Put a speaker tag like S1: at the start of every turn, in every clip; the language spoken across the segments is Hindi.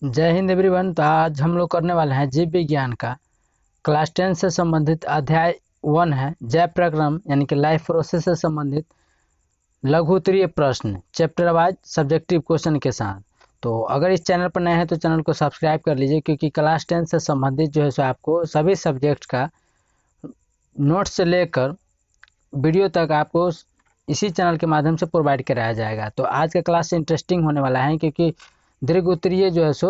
S1: जय हिंद एवरीवन। तो आज हम लोग करने वाले हैं जीव विज्ञान का क्लास 10 से संबंधित अध्याय 1 है जैव प्रक्रम यानी कि लाइफ प्रोसेस से संबंधित लघु उत्तरीय प्रश्न चैप्टर वाइज सब्जेक्टिव क्वेश्चन के साथ। तो अगर इस चैनल पर नए हैं तो चैनल को सब्सक्राइब कर लीजिए, क्योंकि क्लास 10 से संबंधित जो है सो आपको सभी सब्जेक्ट का नोट्स से लेकर वीडियो तक आपको इसी चैनल के माध्यम से प्रोवाइड कराया जाएगा। तो आज का क्लास इंटरेस्टिंग होने वाला है, क्योंकि दीर्घ उत्तरीय जो है सो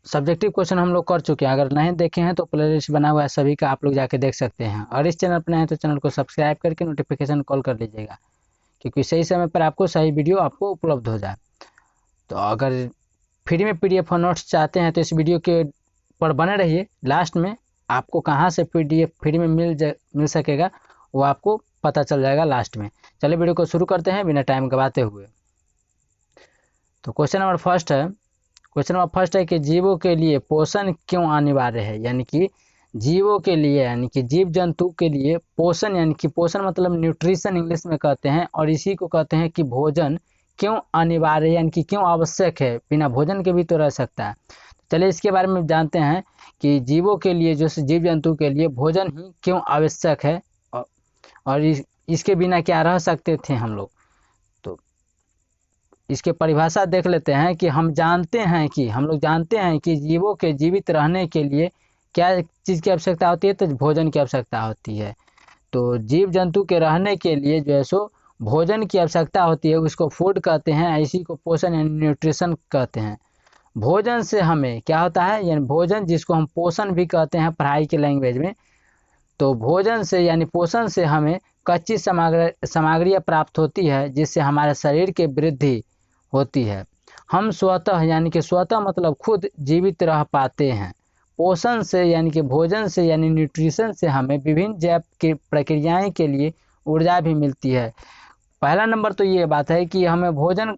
S1: सब्जेक्टिव क्वेश्चन हम लोग कर चुके हैं। अगर नहीं देखे हैं तो प्लेलिस्ट बना हुआ है, सभी का आप लोग जाके देख सकते हैं। और इस चैनल पर नए हैं तो चैनल को सब्सक्राइब करके नोटिफिकेशन कॉल कर लीजिएगा, क्योंकि सही समय पर आपको सही वीडियो आपको उपलब्ध हो जाए। तो अगर फ्री में PDF और नोट्स चाहते हैं तो इस वीडियो के पर बने रहिए। लास्ट में आपको कहाँ से PDF फ्री में मिल सकेगा वो आपको पता चल जाएगा लास्ट में। चलिए वीडियो को शुरू करते हैं बिना टाइम गवाते हुए। तो क्वेश्चन नंबर फर्स्ट है कि जीवों के लिए पोषण क्यों अनिवार्य है। यानी कि जीवों के लिए यानी कि जीव जंतु के लिए पोषण, यानी कि पोषण मतलब न्यूट्रिशन इंग्लिश में कहते हैं, और इसी को कहते हैं कि भोजन क्यों अनिवार्य है, यानी कि क्यों आवश्यक है। बिना भोजन के भी तो रह सकता है। चलिए इसके बारे में जानते हैं कि जीवों के लिए, जो जीव जंतु के लिए भोजन ही क्यों आवश्यक है और इसके बिना क्या रह सकते थे हम लोग। तो इसके परिभाषा देख लेते हैं कि हम लोग जानते हैं कि जीवों के जीवित रहने के लिए क्या चीज़ की आवश्यकता होती है, तो भोजन की आवश्यकता होती है। तो जीव जंतु के रहने के लिए जो है सो भोजन की आवश्यकता होती है, उसको फूड कहते हैं, इसी को पोषण यानी न्यूट्रिशन कहते हैं। भोजन से हमें क्या होता है, यानी भोजन जिसको हम पोषण भी कहते हैं पढ़ाई के लैंग्वेज में। तो भोजन से यानी पोषण से हमें कच्ची सामग्रियाँ प्राप्त होती है, जिससे हमारे शरीर की वृद्धि होती है। हम स्वतः यानी कि स्वतः मतलब खुद जीवित रह पाते हैं। पोषण से यानी कि भोजन से यानी न्यूट्रिशन से हमें विभिन्न जैव की प्रक्रियाएं के लिए ऊर्जा भी मिलती है। पहला नंबर तो ये बात है कि हमें भोजन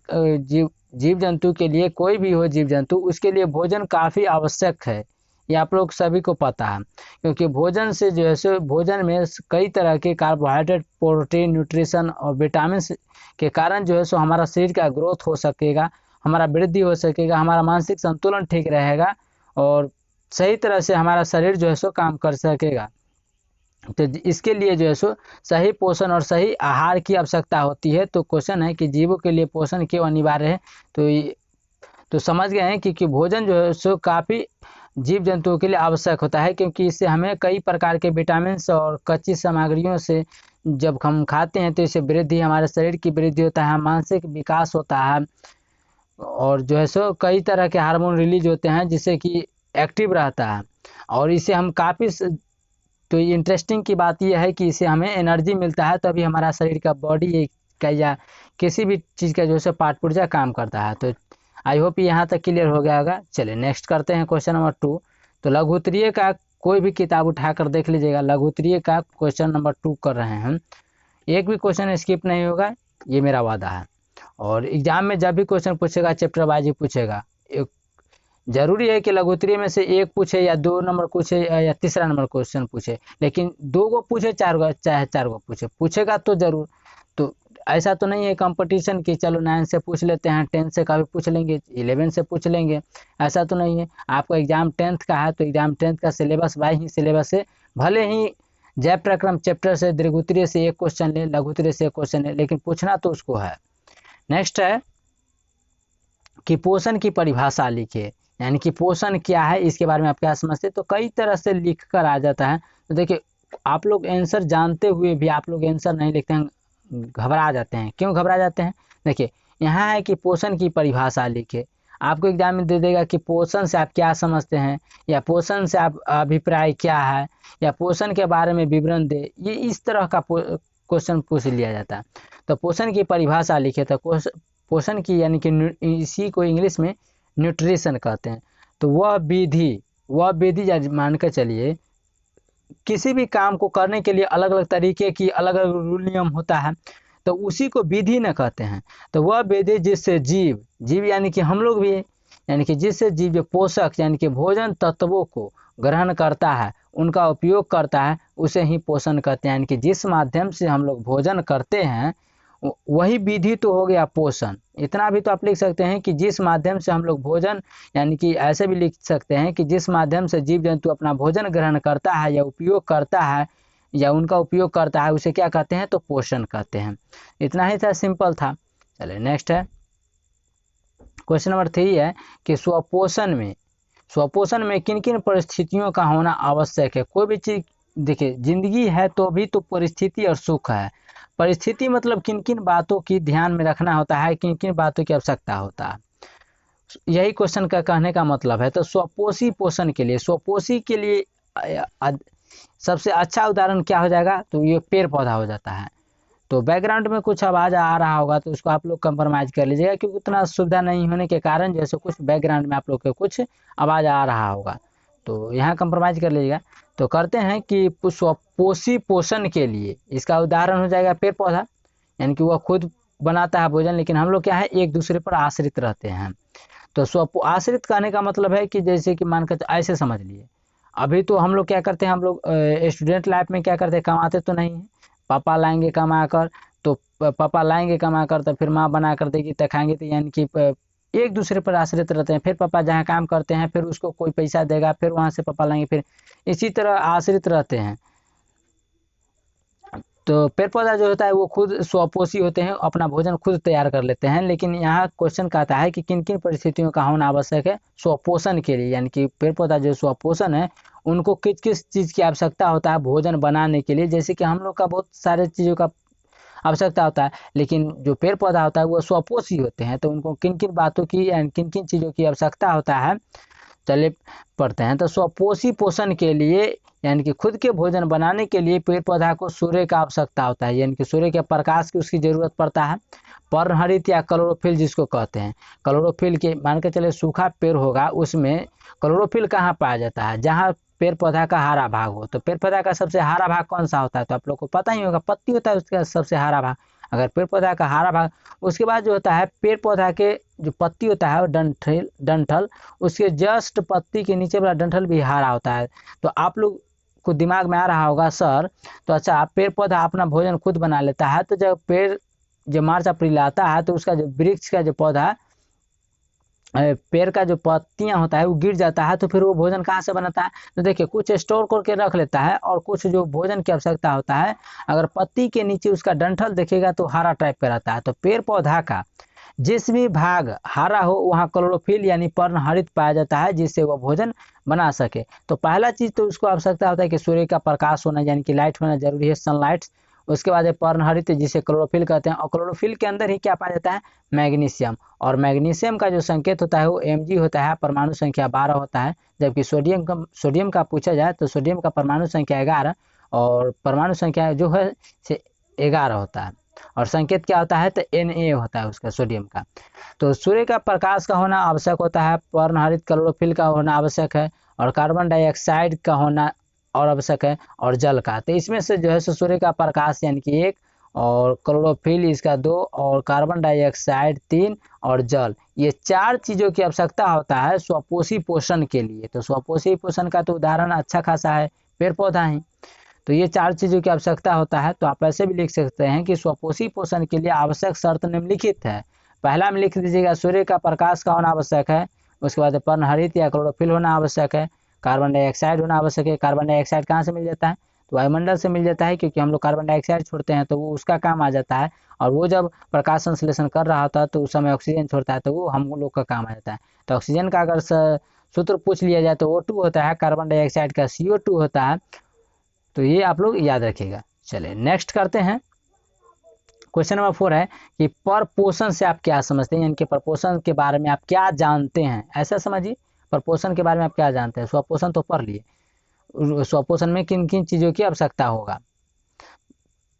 S1: जीव जंतु के लिए, कोई भी हो जीव जंतु, उसके लिए भोजन काफ़ी आवश्यक है। ये आप लोग सभी को पता है, क्योंकि भोजन से जो है सो भोजन में कई तरह के कार्बोहाइड्रेट, प्रोटीन, न्यूट्रिशन और विटामिन के कारण जो है सो हमारा शरीर का ग्रोथ हो सकेगा, हमारा वृद्धि हो सकेगा, हमारा मानसिक संतुलन ठीक रहेगा और सही तरह से हमारा शरीर जो है सो काम कर सकेगा। तो इसके लिए जो है सो सही पोषण और सही आहार की आवश्यकता होती है। तो क्वेश्चन है कि जीवों के लिए पोषण क्यों अनिवार्य है। तो समझ गए हैं कि भोजन जो है सो काफ़ी जीव जंतुओं के लिए आवश्यक होता है, क्योंकि इससे हमें कई प्रकार के विटामिन और कच्ची सामग्रियों से जब हम खाते हैं तो इससे वृद्धि, हमारे शरीर की वृद्धि होता है, मानसिक विकास होता है, और जो है सो कई तरह के हार्मोन रिलीज होते हैं जिससे कि एक्टिव रहता है। और इससे हम काफ़ी, तो इंटरेस्टिंग की बात यह है कि इससे हमें एनर्जी मिलता है, तभी हमारा शरीर का बॉडी का या किसी भी चीज़ का जो है पार्ट पुर्जा काम करता है। तो आई होप यहाँ तक क्लियर हो गया होगा। चलिए नेक्स्ट करते हैं क्वेश्चन नंबर 2। तो लघु उत्तरीय का कोई भी किताब उठाकर देख लीजिएगा। लघु उत्तरीय का क्वेश्चन नंबर 2 कर रहे हैं हम। एक भी क्वेश्चन स्किप नहीं होगा, ये मेरा वादा है। और एग्जाम में जब भी क्वेश्चन पूछेगा चैप्टर वाइज ही पूछेगा। जरूरी है कि लघु उत्तरीय में से एक पूछे या 2 नंबर पूछे या तीसरा नंबर क्वेश्चन पूछे, लेकिन 2 को पूछे 4 को, चाहे 4 को पूछेगा तो जरूर। तो ऐसा तो नहीं है कंपटीशन कि चलो 9 से पूछ लेते हैं, 10 से कभी पूछ लेंगे, 11 से पूछ लेंगे, ऐसा तो नहीं है। आपका एग्जाम 10th का है तो एग्जाम 10th का सिलेबस वाई ही सिलेबस से, भले ही जैव प्रक्रम चैप्टर से दीर्घ उत्तरीय से एक क्वेश्चन ले, लघु उत्तरीय से एक क्वेश्चन ले, लेकिन पूछना तो उसको है। नेक्स्ट है कि पोषण की परिभाषा लिखिए। यानी कि पोषण क्या है, इसके बारे में आप क्या समझते हैं। तो कई तरह से लिख कर आ जाता है। तो देखिए, आप लोग आंसर जानते हुए भी आप लोग आंसर नहीं लिखते हैं, घबरा जाते हैं। क्यों घबरा जाते हैं? देखिए यहाँ है कि पोषण की परिभाषा लिखिए। आपको एग्जाम में दे देगा कि पोषण से आप क्या समझते हैं, या पोषण से आप अभिप्राय क्या है, या पोषण के बारे में विवरण दे। ये इस तरह का क्वेश्चन पूछ लिया जाता है। तो पोषण की परिभाषा लिखे। तो पोषण की यानी कि इसी को इंग्लिश में न्यूट्रिशन कहते हैं। तो वह विधि मान कर चलिए, किसी भी काम को करने के लिए अलग अलग तरीके की अलग अलग रूल नियम होता है, तो उसी को विधि न कहते हैं। तो वह विधि जिससे जीव यानी कि हम लोग भी, यानी कि जिससे जीव जो पोषक यानी कि भोजन तत्वों को ग्रहण करता है, उनका उपयोग करता है, उसे ही पोषण कहते हैं। यानी कि जिस माध्यम से हम लोग भोजन करते हैं वही विधि तो हो गया पोषण। इतना भी तो आप लिख सकते हैं कि जिस माध्यम से हम लोग भोजन, यानी कि ऐसे भी लिख सकते हैं कि जिस माध्यम से जीव जंतु अपना भोजन ग्रहण करता है या उपयोग करता है या उनका उपयोग करता है, उसे क्या कहते हैं, तो पोषण कहते हैं। इतना ही था, सिंपल था। चलिए नेक्स्ट है, क्वेश्चन नंबर 3 है कि स्वपोषण में किन किन परिस्थितियों का होना आवश्यक है। कोई भी चीज, देखिए जिंदगी है तो भी तो परिस्थिति और सुख है। परिस्थिति मतलब किन किन बातों की ध्यान में रखना होता है, किन किन बातों की आवश्यकता होता है, यही क्वेश्चन का कहने का मतलब है। तो स्वपोषी पोषण के लिए, स्वपोषी के लिए सबसे अच्छा उदाहरण क्या हो जाएगा, तो ये पेड़ पौधा हो जाता है। तो बैकग्राउंड में कुछ आवाज़ आ रहा होगा तो उसको आप लोग कंप्रोमाइज़ कर लीजिएगा, क्योंकि उतना सुविधा नहीं होने के कारण जैसे कुछ बैकग्राउंड में आप लोग के कुछ आवाज़ आ रहा होगा, तो यहाँ कंप्रोमाइज़ कर लीजिएगा। तो करते हैं कि स्वपोषी पोषण के लिए इसका उदाहरण हो जाएगा पेड़ पौधा, यानी कि वह खुद बनाता है भोजन, लेकिन हम लोग क्या है, एक दूसरे पर आश्रित रहते हैं। तो आश्रित कहने का मतलब है कि जैसे कि मान कर ऐसे समझ लिए, अभी तो हम लोग क्या करते हैं, हम लोग स्टूडेंट लाइफ में क्या करते हैं, कमाते तो नहीं है, पापा लाएंगे कमा कर, तो पापा लाएंगे कमा कर, तो फिर माँ बना कर देगी तो खाएंगे, तो यानी कि एक दूसरे पर आश्रित रहते हैं। फिर पापा जहाँ काम करते हैं फिर उसको कोई पैसा देगा, फिर वहाँ से पापा लाएंगे, फिर इसी तरह आश्रित रहते हैं। तो पेड़ पौधा जो होता है वो खुद स्वपोषी होते हैं, अपना भोजन खुद तैयार कर लेते हैं। लेकिन यहाँ क्वेश्चन कहता है कि किन किन परिस्थितियों का होना आवश्यक है स्वपोषण के लिए, यानी कि पेड़ पौधा जो स्वपोषण है उनको किस किस चीज़ की आवश्यकता होता है भोजन बनाने के लिए। जैसे कि हम लोग का बहुत सारे चीज़ों का आवश्यकता होता है, लेकिन जो पेड़ पौधा होता है वो स्वपोषी होते हैं, तो उनको किन किन बातों की या किन किन चीज़ों की आवश्यकता होता है, चलिए पढ़ते हैं। तो स्वपोषी पोषण के लिए, यानी कि खुद के भोजन बनाने के लिए पेड़ पौधा को सूर्य का आवश्यकता होता है, यानी कि सूर्य के प्रकाश की उसकी ज़रूरत पड़ता है। पर्णहरित या क्लोरोफिल जिसको कहते हैं, क्लोरोफिल के मान के चले सूखा पेड़ होगा उसमें क्लोरोफिल कहाँ पाया जाता है, जहाँ पेड़ पौधा का हरा भाग हो। तो पेड़ पौधा का सबसे हरा भाग कौन सा होता है, तो आप लोग को पता ही होगा, पत्ती होता है उसका सबसे हरा भाग। अगर पेड़ पौधा का हरा भाग, उसके बाद जो होता है पेड़ पौधा के जो पत्ती होता है डंठल, उसके जस्ट पत्ती के नीचे वाला डंठल भी हरा होता है। तो आप लोग को दिमाग में आ रहा होगा सर, तो अच्छा पेड़ पौधा अपना भोजन खुद बना लेता है, तो जब पेड़ जब मार्च अप्रैल आता है तो उसका जो वृक्ष का जो पौधा पेड़ का जो पत्तियां होता है वो गिर जाता है, तो फिर वो भोजन कहाँ से बनाता है, तो देखिए कुछ स्टोर करके रख लेता है और कुछ जो भोजन की आवश्यकता होता है, अगर पत्ती के नीचे उसका डंठल देखेगा तो हरा टाइप का रहता है। तो पेड़ पौधा का जिस भी भाग हरा हो वहाँ क्लोरोफिल यानी पर्णहरित पाया जाता है, जिससे वह भोजन बना सके। तो पहला चीज़ तो उसको आवश्यकता होता है कि सूर्य का प्रकाश होना, यानी कि लाइट होना जरूरी है, सनलाइट। उसके बाद है पर्णहरित जिसे क्लोरोफिल कहते हैं, और क्लोरोफिल के अंदर ही क्या पाया जाता है, मैग्नीशियम। और मैग्नीशियम का जो संकेत होता है वो Mg होता है, परमाणु संख्या 12 होता है। जबकि सोडियम का पूछा जाए तो सोडियम का परमाणु संख्या 11 और परमाणु संख्या जो है 11 होता है, और संकेत क्या होता है, तो Na होता है उसका सोडियम का। तो सूर्य का प्रकाश का होना आवश्यक होता है, पर्णहरित क्लोरोफिल का होना आवश्यक है, और कार्बन डाइऑक्साइड का होना और आवश्यक है, और जल का। तो इसमें से जो है सूर्य का प्रकाश यानी कि 1, और क्लोरोफिल इसका 2, और कार्बन डाइऑक्साइड 3, और जल, ये 4 चीज़ों की आवश्यकता होता है स्वपोषी पोषण के लिए। तो स्वपोषी पोषण का तो उदाहरण अच्छा खासा है पेड़ पौधा ही। तो ये 4 चीज़ों की आवश्यकता होता है। तो आप ऐसे भी लिख सकते हैं कि स्वपोषी पोषण के लिए आवश्यक शर्त निम्नलिखित है। पहला में लिख दीजिएगा सूर्य का प्रकाश का होना आवश्यक है, उसके बाद पर्णहरित या क्लोरोफिल होना आवश्यक है, कार्बन डाइऑक्साइड होना आवश्यक है। कार्बन डाइऑक्साइड कहाँ से मिल जाता है, तो वायुमंडल से मिल जाता है, क्योंकि हम लोग कार्बन डाइऑक्साइड छोड़ते हैं तो वो उसका काम आ जाता है, और वो जब प्रकाश संश्लेषण कर रहा होता है तो उस समय ऑक्सीजन छोड़ता है तो वो हम लोग का काम आ जाता है। तो ऑक्सीजन का अगर सूत्र पूछ लिया जाए तो O2 होता है, कार्बन डाइऑक्साइड का CO2 होता है। तो ये आप लोग याद रखिएगा। चलिए नेक्स्ट करते हैं। क्वेश्चन नंबर 4 है कि परपोषण से आप क्या समझते हैं, यानी कि परपोषण के बारे में आप क्या जानते हैं, ऐसा समझिए। परपोषण के बारे में आप क्या जानते हैं, स्वपोषण तो पढ़ लिए, स्वपोषण में किन किन चीज़ों की आवश्यकता होगा,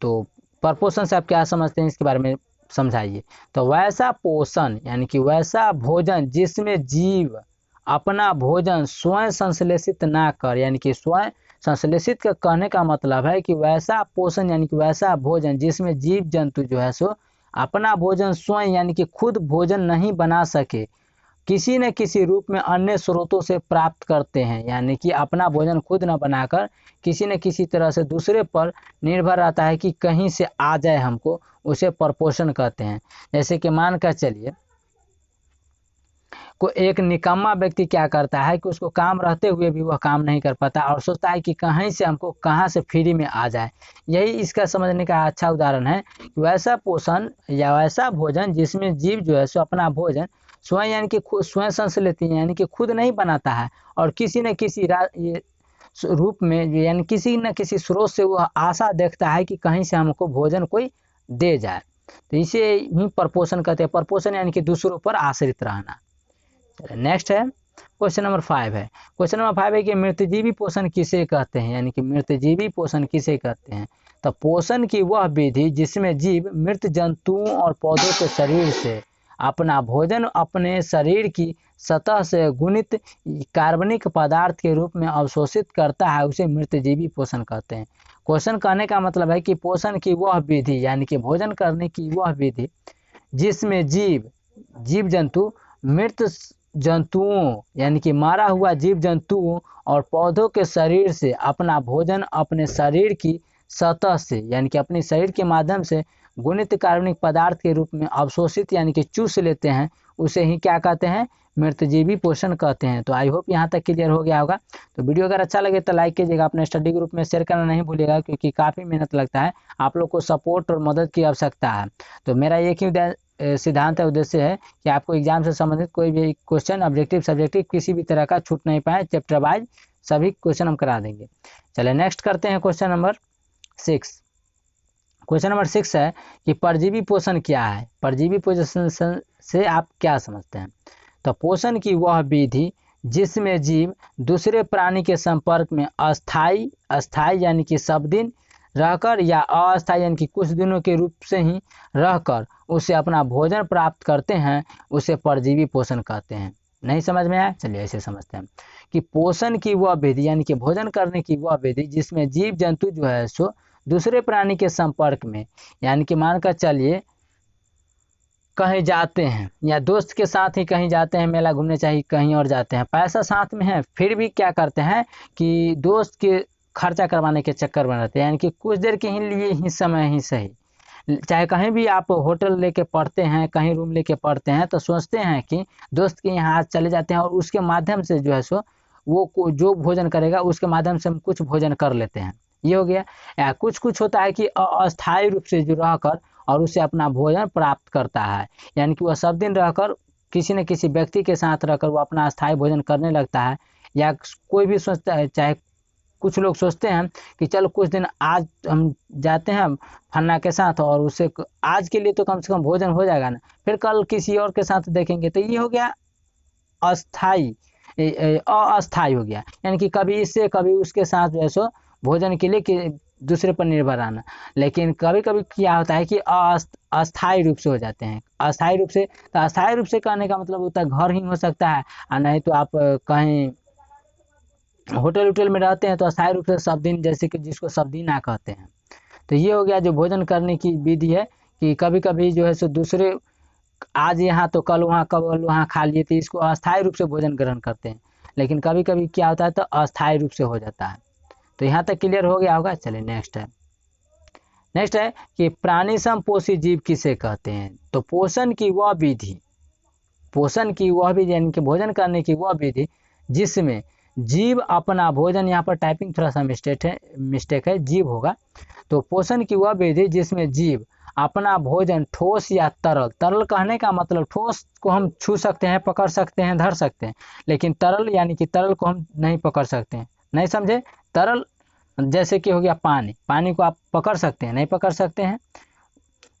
S1: तो परपोषण से आप क्या समझते हैं इसके बारे में समझाइए। तो वैसा पोषण यानी कि वैसा भोजन जिसमें जीव अपना भोजन स्वयं संश्लेषित ना कर, यानी कि स्वयं संश्लेषित का कहने का मतलब है कि वैसा पोषण यानी कि वैसा भोजन जिसमें जीव जंतु जो है सो अपना भोजन स्वयं यानी कि खुद भोजन नहीं बना सके, किसी न किसी रूप में अन्य स्रोतों से प्राप्त करते हैं, यानी कि अपना भोजन खुद न बनाकर किसी न किसी तरह से दूसरे पर निर्भर रहता है कि कहीं से आ जाए हमको, उसे परपोषण कहते हैं। जैसे कि मान कर चलिए को एक निकम्मा व्यक्ति क्या करता है कि उसको काम रहते हुए भी वह काम नहीं कर पाता और सोचता है कि कहीं से हमको कहाँ से फ्री में आ जाए। यही इसका समझने का अच्छा उदाहरण है कि वैसा पोषण या वैसा भोजन जिसमें जीव जो है सो अपना भोजन स्वयं यानी कि स्वयं संस लेती है, यानी कि खुद नहीं बनाता है और किसी न किसी रूप में यानी किसी न किसी स्रोत से वह आशा देखता है कि कहीं से हमको भोजन कोई दे जाए। तो इसे ही परपोषण कहते हैं। परपोषण यानी कि दूसरों पर आश्रित रहना। नेक्स्ट है क्वेश्चन नंबर 5 है। क्वेश्चन नंबर 5 है कि मृतजीवी पोषण किसे कहते हैं, यानी कि मृतजीवी पोषण किसे कहते हैं। तो पोषण की वह विधि जिसमें जीव मृत जंतुओं और पौधों के शरीर से अपना भोजन अपने शरीर की सतह से गुणित कार्बनिक पदार्थ के रूप में अवशोषित करता है, उसे मृतजीवी पोषण कहते हैं। क्वेश्चन कहने का मतलब है कि पोषण की वह विधि यानी कि भोजन करने की वह विधि जिसमें जीव जंतु मृत जंतुओं यानी कि मारा हुआ जीव जंतुओं और पौधों के शरीर से अपना भोजन अपने शरीर की सतह से यानी कि अपने शरीर के माध्यम से गुणित कार्बनिक पदार्थ के रूप में अवशोषित यानी कि चूस लेते हैं, उसे ही क्या कहते हैं, मृतजीवी पोषण कहते हैं। तो आई होप यहाँ तक क्लियर हो गया होगा। तो वीडियो अगर अच्छा लगे तो लाइक कीजिएगा, अपने स्टडी ग्रुप में शेयर करना नहीं भूलिएगा क्योंकि काफ़ी मेहनत लगता है, आप लोग को सपोर्ट और मदद की आवश्यकता है। तो मेरा एक ही सिद्धांत है, उद्देश्य है कि आपको एग्जाम से संबंधित कोई भी क्वेश्चन ऑब्जेक्टिव सब्जेक्टिव किसी भी तरह का छूट नहीं पाए, चैप्टर वाइज सभी क्वेश्चन हम करा देंगे। चलिए नेक्स्ट करते हैं क्वेश्चन नंबर 6। क्वेश्चन नंबर 6 है कि परजीवी पोषण क्या है। परजीवी पोषण से आप क्या समझते हैं। तो पोषण की वह विधि जिसमें जीव दूसरे प्राणी के संपर्क में अस्थाई यानी कि सब दिन रहकर या अस्थायी यानी कि कुछ दिनों के रूप से ही रहकर उसे अपना भोजन प्राप्त करते हैं, उसे परजीवी पोषण कहते हैं। नहीं समझ में आया, चलिए ऐसे समझते हैं कि पोषण की वह विधि यानी कि भोजन करने की वह विधि जिसमें जीव जंतु जो है सो दूसरे प्राणी के संपर्क में यानी कि मानकर चलिए कहीं जाते हैं या दोस्त के साथ ही कहीं जाते हैं, मेला घूमने चाहिए कहीं और जाते हैं, पैसा साथ में है फिर भी क्या करते हैं कि दोस्त के खर्चा करवाने के चक्कर में रहते हैं, यानी कि कुछ देर के लिए ही समय ही सही, चाहे कहीं भी आप होटल लेके पढ़ते हैं कहीं रूम लेके पढ़ते हैं तो सोचते हैं कि दोस्त के यहाँ चले जाते हैं और उसके माध्यम से जो है सो वो जो भोजन करेगा उसके माध्यम से हम कुछ भोजन कर लेते हैं, ये हो गया। या कुछ होता है कि अस्थायी रूप से जो रहकर और उसे अपना भोजन प्राप्त करता है, यानी कि वह सब दिन रहकर किसी न किसी व्यक्ति के साथ रहकर वो अपना अस्थायी भोजन करने लगता है। या कोई भी सोचता है, चाहे कुछ लोग सोचते हैं कि चलो कुछ दिन आज हम जाते हैं फन्ना के साथ और उसे आज के लिए तो कम से कम भोजन हो जाएगा ना, फिर कल किसी और के साथ देखेंगे, तो ये हो गया अस्थाई अस्थाई हो गया, यानी कि कभी इससे कभी उसके साथ जो है सो भोजन के लिए कि दूसरे पर निर्भर रहना। लेकिन कभी कभी क्या होता है कि अस्थायी रूप से हो जाते हैं। अस्थायी रूप से, तो अस्थायी रूप से कहने का मतलब होता है घर ही हो सकता है और नहीं तो आप कहीं होटल में रहते हैं तो अस्थायी रूप से सब दिन, जैसे कि जिसको सब दिन आ कहते हैं। तो ये हो गया जो भोजन करने की विधि है कि कभी कभी जो है सो दूसरे आज यहाँ तो कल वहाँ खा लिए, तो इसको अस्थायी रूप से भोजन ग्रहण करते हैं। लेकिन कभी कभी क्या होता है तो अस्थायी रूप से हो जाता है। तो यहाँ तक क्लियर हो गया होगा। चलिए नेक्स्ट है कि प्राणी समपोषी जीव किसे कहते हैं। तो पोषण की वह विधि यानी कि भोजन करने की वह विधि जिसमें जीव अपना भोजन, यहाँ पर टाइपिंग थोड़ा सा मिस्टेक है, जीव होगा। तो पोषण की वह विधि जिसमें जीव अपना भोजन ठोस या तरल कहने का मतलब ठोस को हम छू सकते हैं, पकड़ सकते हैं, धर सकते हैं, लेकिन तरल यानी कि तरल को हम नहीं पकड़ सकते हैं। नहीं समझे, तरल जैसे कि हो गया पानी को आप पकड़ सकते हैं, नहीं पकड़ सकते हैं।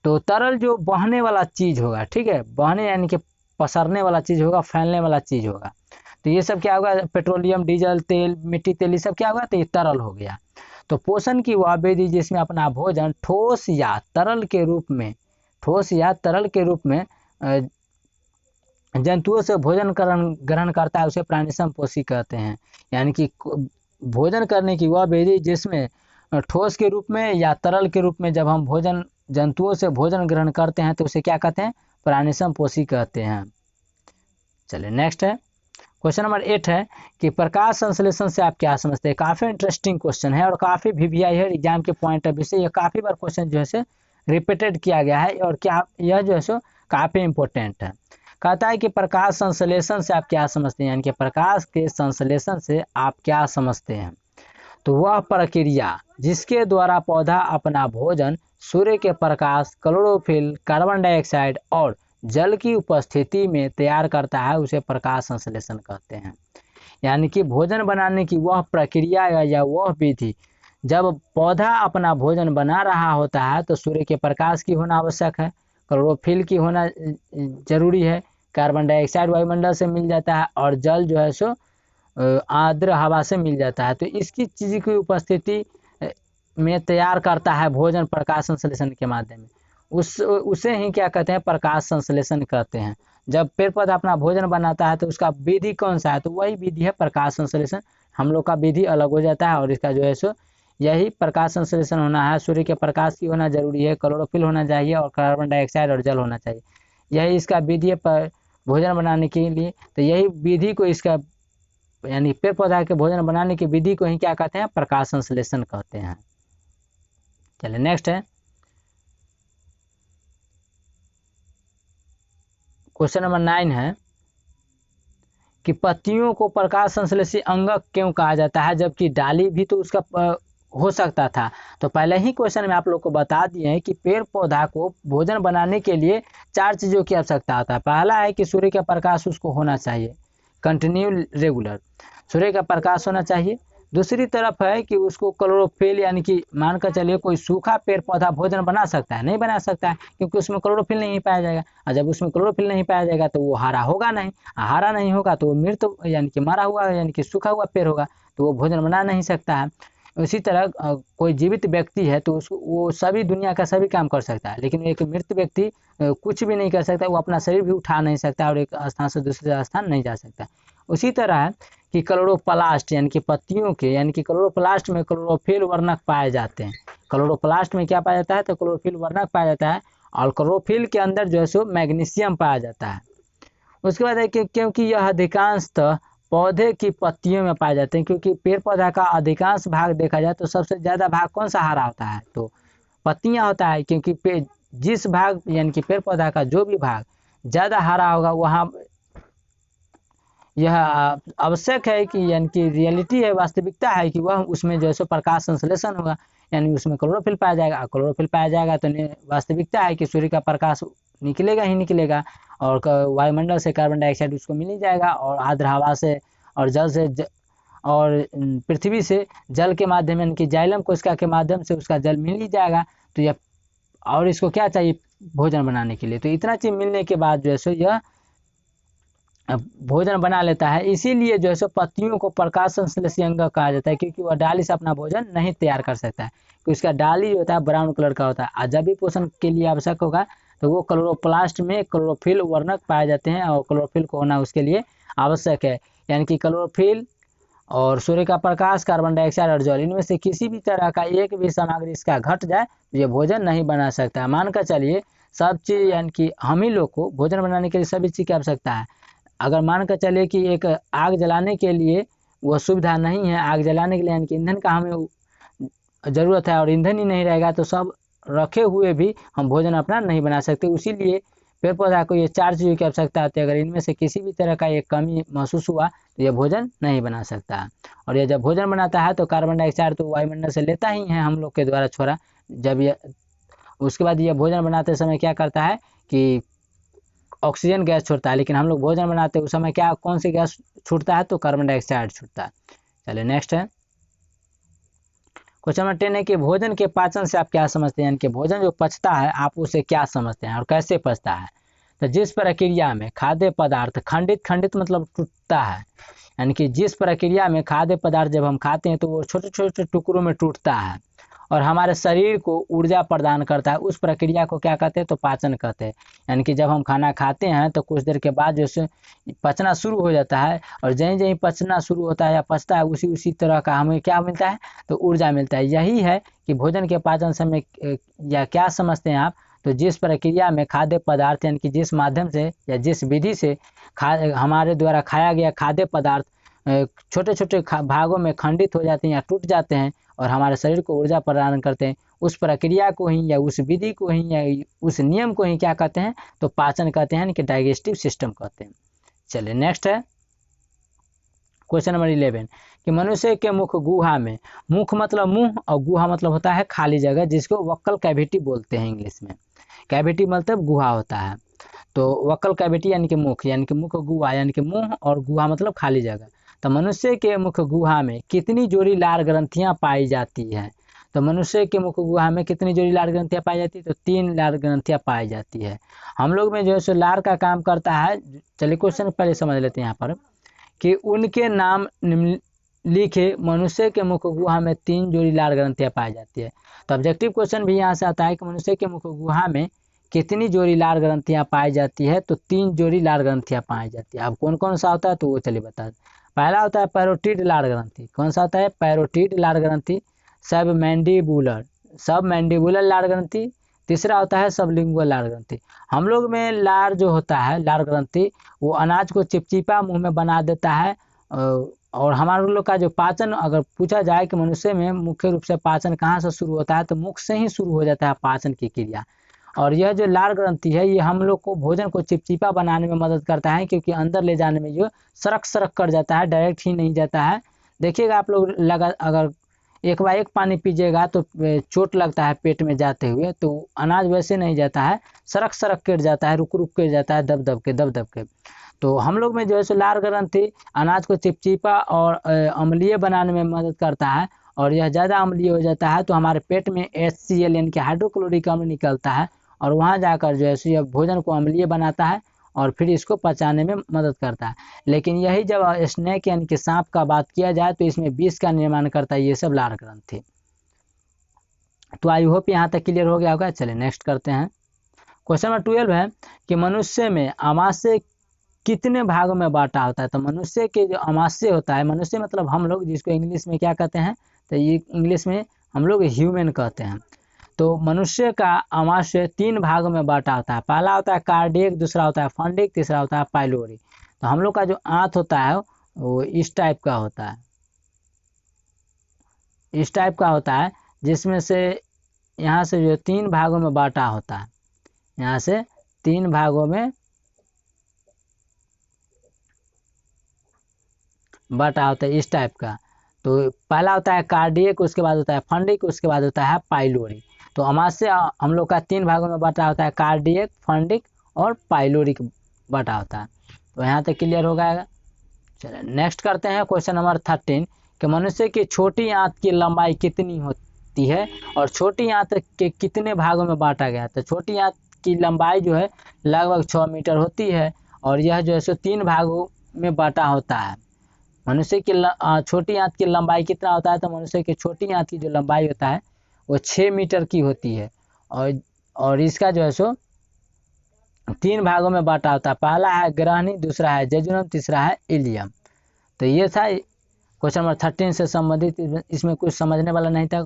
S1: तो तरल जो बहने वाला चीज होगा, ठीक है, बहने यानी कि पसरने वाला चीज होगा, फैलने वाला चीज होगा। तो ये सब क्या होगा, पेट्रोलियम, डीजल तेल, मिट्टी तेल, ये सब क्या होगा, तो ये तरल हो गया। तो पोषण की वह विधि जिसमें अपना भोजन ठोस या तरल के रूप में जंतुओं से भोजन ग्रहण करता है, उसे प्राणी समपोषी कहते हैं। यानी कि भोजन करने की वह विधि जिसमें ठोस के रूप में या तरल के रूप में जब हम जंतुओं से भोजन ग्रहण करते हैं तो उसे क्या कहते हैं, प्राणी समपोषी कहते हैं। चलिए नेक्स्ट है क्वेश्चन नंबर 8 है कि प्रकाश संश्लेषण से आप क्या समझते हैं। काफ़ी इंटरेस्टिंग क्वेश्चन है और काफ़ी VVI है एग्जाम के पॉइंट ऑफ व्यू से। यह काफ़ी बार क्वेश्चन जो है से रिपीटेड किया गया है और क्या यह जो है सो काफ़ी इंपॉर्टेंट है। कहता है कि प्रकाश संश्लेषण से आप क्या समझते हैं, यानी कि प्रकाश के संश्लेषण से आप क्या समझते हैं। तो वह प्रक्रिया जिसके द्वारा पौधा अपना भोजन सूर्य के प्रकाश, क्लोरोफिल, कार्बन डाइऑक्साइड और जल की उपस्थिति में तैयार करता है उसे प्रकाश संश्लेषण कहते हैं। यानी कि भोजन बनाने की वह प्रक्रिया या वह विधि जब पौधा अपना भोजन बना रहा होता है तो सूर्य के प्रकाश की होना आवश्यक है, क्लोरोफिल की होना जरूरी है, कार्बन डाइऑक्साइड वायुमंडल से मिल जाता है और जल जो है सो आर्द्र हवा से मिल जाता है। तो इसकी चीज़ की उपस्थिति में तैयार करता है भोजन प्रकाश संश्लेषण के माध्यम में। उसे ही क्या कहते हैं, प्रकाश संश्लेषण कहते हैं। जब पेड़ पौधा अपना भोजन बनाता है तो उसका विधि कौन सा है, तो वही विधि है प्रकाश संश्लेषण। हम लोग का विधि अलग हो जाता है और इसका जो है सो यही प्रकाश संश्लेषण होना है। सूर्य के प्रकाश की होना जरूरी है, क्लोरोफिल होना चाहिए और कार्बन डाइऑक्साइड और जल होना चाहिए। यही इसका विधि है भोजन बनाने के लिए। तो यही विधि को इसका यानी पेड़ पौधा के भोजन बनाने की विधि को ही क्या कहते हैं, प्रकाश संश्लेषण कहते हैं। चलिए नेक्स्ट है क्वेश्चन नंबर 9 है कि पत्तियों को प्रकाश संश्लेषी अंग क्यों कहा जाता है, जबकि डाली भी तो उसका हो सकता था। तो पहले ही क्वेश्चन में आप लोग को बता दिए हैं कि पेड़ पौधा को भोजन बनाने के लिए 4 चीज़ों की आवश्यकता होता है। पहला है कि सूर्य का प्रकाश उसको होना चाहिए, कंटिन्यू रेगुलर सूर्य का प्रकाश होना चाहिए। दूसरी तरफ है कि उसको क्लोरोफिल, यानी कि मान कर चलिए कोई सूखा पेड़ पौधा भोजन बना सकता है, नहीं बना सकता है क्योंकि उसमें क्लोरोफिल नहीं पाया जाएगा। और जब उसमें क्लोरोफिल नहीं पाया जाएगा तो वो हरा होगा नहीं, हरा नहीं होगा तो वो मृत यानी कि मरा हुआ यानी कि सूखा हुआ पेड़ होगा, तो वो भोजन बना नहीं सकता है। उसी तरह कोई जीवित व्यक्ति है तो उसको वो सभी दुनिया का सभी काम कर सकता है, लेकिन एक मृत व्यक्ति कुछ भी नहीं कर सकता, वो अपना शरीर भी उठा नहीं सकता और एक स्थान से दूसरे स्थान नहीं जा सकता। उसी तरह है कि क्लोरोप्लास्ट यानी कि पत्तियों के यानी कि क्लोरोप्लास्ट में क्लोरोफिल वर्णक पाए जाते हैं। क्लोरोप्लास्ट में क्या पाया जाता है, तो क्लोरोफिल वर्णक पाया जाता है और क्लोरोफिल के अंदर जो है सो मैग्नीशियम पाया जाता है। उसके बाद है कि क्योंकि यह अधिकांशतः पौधे की पत्तियों में पाए जाते हैं, क्योंकि पेड़ पौधा का अधिकांश भाग देखा जाए तो सबसे ज़्यादा भाग कौन सा हरा होता है, तो पत्तियां होता है। क्योंकि जिस भाग यानी कि पेड़ पौधा का जो भी भाग ज़्यादा हरा होगा वहाँ यह आवश्यक है कि यानी कि रियलिटी है, वास्तविकता है कि वह उसमें जो है सो प्रकाश संश्लेषण होगा, यानी उसमें क्लोरोफिल पाया जाएगा। क्लोरोफिल पाया जाएगा तो वास्तविकता है कि सूर्य का प्रकाश निकलेगा ही निकलेगा और वायुमंडल से कार्बन डाइऑक्साइड उसको मिल ही जाएगा और आर्द्र हवा से और जल से और पृथ्वी से जल के माध्यम यानी कि जाइलम कोशिका के माध्यम से उसका जल मिल ही जाएगा। तो यह और इसको क्या चाहिए भोजन बनाने के लिए, तो इतना चीज़ मिलने के बाद जो है सो यह भोजन बना लेता है। इसीलिए जो है सो पत्तियों को प्रकाश संश्लेषी अंग कहा जाता है, क्योंकि वह डाली से अपना भोजन नहीं तैयार कर सकता है, क्योंकि उसका डाली जो होता है ब्राउन कलर का होता है। और जब भी पोषण के लिए आवश्यक होगा तो वो क्लोरोप्लास्ट में क्लोरोफिल वर्णक पाए जाते हैं और क्लोरोफिल को होना उसके लिए आवश्यक है। यानी कि क्लोरोफिल और सूर्य का प्रकाश, कार्बन डाइऑक्साइड और जल, इनमें से किसी भी तरह का एक भी सामग्री इसका घट जाए तो ये भोजन नहीं बना सकता। मान कर चलिए सब चीज़ यानी कि हम ही लोग को भोजन बनाने के लिए सभी चीज़ की आवश्यकता है। अगर मान कर चलिए कि एक आग जलाने के लिए वह सुविधा नहीं है, आग जलाने के लिए यानी कि ईंधन का हमें ज़रूरत है और ईंधन ही नहीं रहेगा तो सब रखे हुए भी हम भोजन अपना नहीं बना सकते। इसीलिए पेड़ पौधा को ये 4 चीज़ों की आवश्यकता होती है। अगर इनमें से किसी भी तरह का एक कमी महसूस हुआ तो यह भोजन नहीं बना सकता। और यह जब भोजन बनाता है तो कार्बन डाइऑक्साइड तो वायुमंडल से लेता ही है हम लोग के द्वारा छोड़ा। जब यह उसके बाद यह भोजन बनाते समय क्या करता है कि ऑक्सीजन गैस छोड़ता है, लेकिन हम लोग भोजन बनाते उस समय क्या कौन सी गैस छूटता है, तो कार्बन डाइऑक्साइड छूटता है। चलिए नेक्स्ट है क्वेश्चन नंबर 10 है कि भोजन के पाचन से आप क्या समझते हैं, यानी कि भोजन जो पचता है आप उसे क्या समझते हैं और कैसे पचता है। तो जिस प्रक्रिया में खाद्य पदार्थ खंडित मतलब टूटता है, यानी कि जिस प्रक्रिया में खाद्य पदार्थ जब हम खाते हैं तो वो छोटे छोटे टुकड़ों में टूटता है और हमारे शरीर को ऊर्जा प्रदान करता है, उस प्रक्रिया को क्या कहते हैं, तो पाचन कहते हैं। यानी कि जब हम खाना खाते हैं तो कुछ देर के बाद जो है पचना शुरू हो जाता है और जहीं जहीं पचना शुरू होता है या पचता है उसी तरह का हमें क्या मिलता है, तो ऊर्जा मिलता है। यही है कि भोजन के पाचन समय या क्या समझते हैं आप, तो जिस प्रक्रिया में खाद्य पदार्थ यानी कि जिस माध्यम से या जिस विधि से हमारे द्वारा खाया गया खाद्य पदार्थ छोटे छोटे भागों में खंडित हो जाते हैं या टूट जाते हैं और हमारे शरीर को ऊर्जा प्रदान करते हैं, उस प्रक्रिया को ही या उस विधि को ही या उस नियम को ही क्या कहते हैं, तो पाचन कहते हैं, यानी कि डाइजेस्टिव सिस्टम कहते हैं। चलिए नेक्स्ट है क्वेश्चन नंबर 11 कि मनुष्य के मुख गुहा में, मुख मतलब मुंह और गुहा मतलब होता है खाली जगह, जिसको वक्कल कैविटी बोलते हैं इंग्लिश में। कैविटी मतलब गुहा होता है, तो वक्कल कैविटी यानी कि मुख गुहा यानी कि मुंह और गुहा मतलब खाली जगह। तो मनुष्य के मुख गुहा में कितनी जोड़ी लार ग्रंथियां पाई जाती है? तो मनुष्य के मुख गुहा में कितनी जोड़ी लार ग्रंथियां पाई जाती है? तो 3 लार ग्रंथियां पाई जाती है। हम लोग में जो है सो लार का काम करता है। चलिए क्वेश्चन पहले समझ लेते हैं यहाँ पर कि उनके नाम लिखे मनुष्य के मुख गुहा में 3 जोड़ी लार ग्रंथियां पाई जाती है। तो ऑब्जेक्टिव क्वेश्चन भी यहाँ से आता है कि मनुष्य के मुख गुहा में कितनी जोड़ी लार ग्रंथियां पाई जाती है? तो 3 जोड़ी लार ग्रंथियां पाई जाती है। अब कौन कौन सा होता है तो वो चलिए बता। पहला होता है पैरोटिड लार ग्रंथि। कौन सा होता है? पैरोटिड लार ग्रंथि। सब मैंडिबुलर लार ग्रंथि। तीसरा होता है सबलिंगुअल लार ग्रंथि। हम लोग में लार जो होता है लार ग्रंथि, वो अनाज को चिपचिपा मुंह में बना देता है। और हमारे लोग का जो पाचन अगर पूछा जाए कि मनुष्य में मुख्य रूप से पाचन कहाँ से शुरू होता है, तो मुख से ही शुरू हो जाता है पाचन की क्रिया। और यह जो लार ग्रंथि है ये हम लोग को भोजन को चिपचिपा बनाने में मदद करता है, क्योंकि अंदर ले जाने में जो सरक कर जाता है, डायरेक्ट ही नहीं जाता है। देखिएगा आप लोग अगर एक बार एक पानी पीजिएगा तो चोट लगता है पेट में जाते हुए, तो अनाज वैसे नहीं जाता है, सरक कर जाता है, रुक कर जाता है, दब के। तो हम लोग में जो है सो लार ग्रंथि अनाज को चिपचिपा और अम्लीय बनाने में मदद करता है। और यह ज़्यादा अम्लीय हो जाता है तो हमारे पेट में HCl यानी कि हाइड्रोक्लोरिक अम्ल निकलता है, और वहाँ जाकर जो है सो यह भोजन को अम्लीय बनाता है और फिर इसको पचाने में मदद करता है। लेकिन यही जब स्नेक यानी कि सांप का बात किया जाए तो इसमें विष का निर्माण करता है ये सब लार ग्रंथि। तो आई होप यहाँ तक क्लियर हो गया होगा। चलिए नेक्स्ट करते हैं। क्वेश्चन नंबर 12 है कि मनुष्य में आमाशय कितने भागों में बांटा होता है? तो मनुष्य के जो आमाशय होता है, मनुष्य मतलब हम लोग, जिसको इंग्लिश में क्या कहते हैं, तो ये इंग्लिश में हम लोग ह्यूमन कहते हैं। तो मनुष्य का आमाशय 3 भागों में बांटा होता है। पहला होता है कार्डियक, दूसरा होता है फंडिक, तीसरा होता है पाइलोरी। तो हम लोग का जो आंत होता है वो इस टाइप का होता है, जिसमें से यहाँ से जो 3 भागों में बांटा होता है, यहाँ से 3 भागों में बांटा होता है इस टाइप का। तो पहला होता है कार्डियक, उसके बाद होता है फंडिक, उसके बाद होता है पाइलोरी। तो आमाशय हम लोग का 3 भागों में बांटा होता है, कार्डियक, फंडिक और पाइलोरिक बांटा होता है। तो यहाँ तक क्लियर हो गया। चलिए नेक्स्ट करते हैं क्वेश्चन नंबर 13 कि मनुष्य की छोटी आंत की लंबाई कितनी होती है और छोटी आंत के कितने भागों में बांटा गया? तो छोटी आंत की लंबाई जो है लगभग 6 मीटर होती है, और यह जो है सो 3 भागों में बांटा होता है। मनुष्य की छोटी आंत की लंबाई कितना होता है? तो मनुष्य की छोटी आंत की जो लंबाई होता है वो 6 मीटर की होती है, और इसका जो है सो 3 भागों में बांटा होता है। पहला है ग्रहणी, दूसरा है जेजुनम, तीसरा है इलियम। तो ये था क्वेश्चन नंबर 13 से संबंधित। इसमें कुछ समझने वाला नहीं था,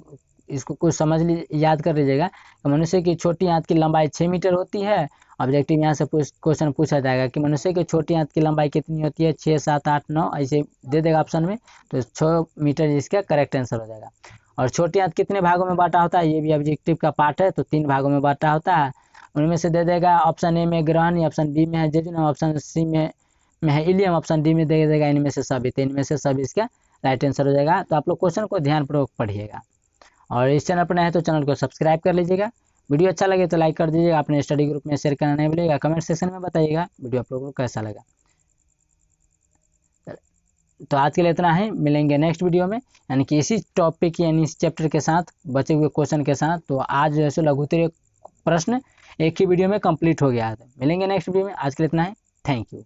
S1: इसको कुछ समझ याद कर लीजिएगा कि मनुष्य की छोटी आंत की लंबाई 6 मीटर होती है। ऑब्जेक्टिव यहाँ से क्वेश्चन पूछा जाएगा कि मनुष्य की छोटी आंत की लंबाई कितनी होती है? 6, 7, 8, 9 ऐसे दे देगा ऑप्शन में, तो 6 मीटर इसका करेक्ट आंसर हो जाएगा। और छोटी आंत कितने भागों में बांटा होता है? ये भी ऑब्जेक्टिव का पार्ट है, तो 3 भागों में बांटा होता है। उनमें से दे देगा ऑप्शन ए में ग्रहणी, ऑप्शन बी में है जेजुनम, ऑप्शन सी में है इलियम, ऑप्शन डी में दे देगा इनमें से सभी। तो इनमें से सभी इसका राइट आंसर हो जाएगा। तो आप लोग क्वेश्चन को ध्यानपूर्वक पढ़िएगा, और इस चैनल पर नए हैं तो चैनल को सब्सक्राइब कर लीजिएगा। वीडियो अच्छा लगे तो लाइक कर दीजिएगा, अपने स्टडी ग्रुप में शेयर करना नहीं भूलिएगा। कमेंट सेक्शन में बताइएगा वीडियो आप लोगों को कैसा लगा। तो आज के लिए इतना ही, मिलेंगे नेक्स्ट वीडियो में, यानी कि इसी टॉपिक यानी इस चैप्टर के साथ, बचे हुए क्वेश्चन के साथ। तो आज जैसे लघुत्तरीय प्रश्न एक ही वीडियो में कंप्लीट हो गया है। मिलेंगे नेक्स्ट वीडियो में, आज के लिए इतना ही, थैंक यू।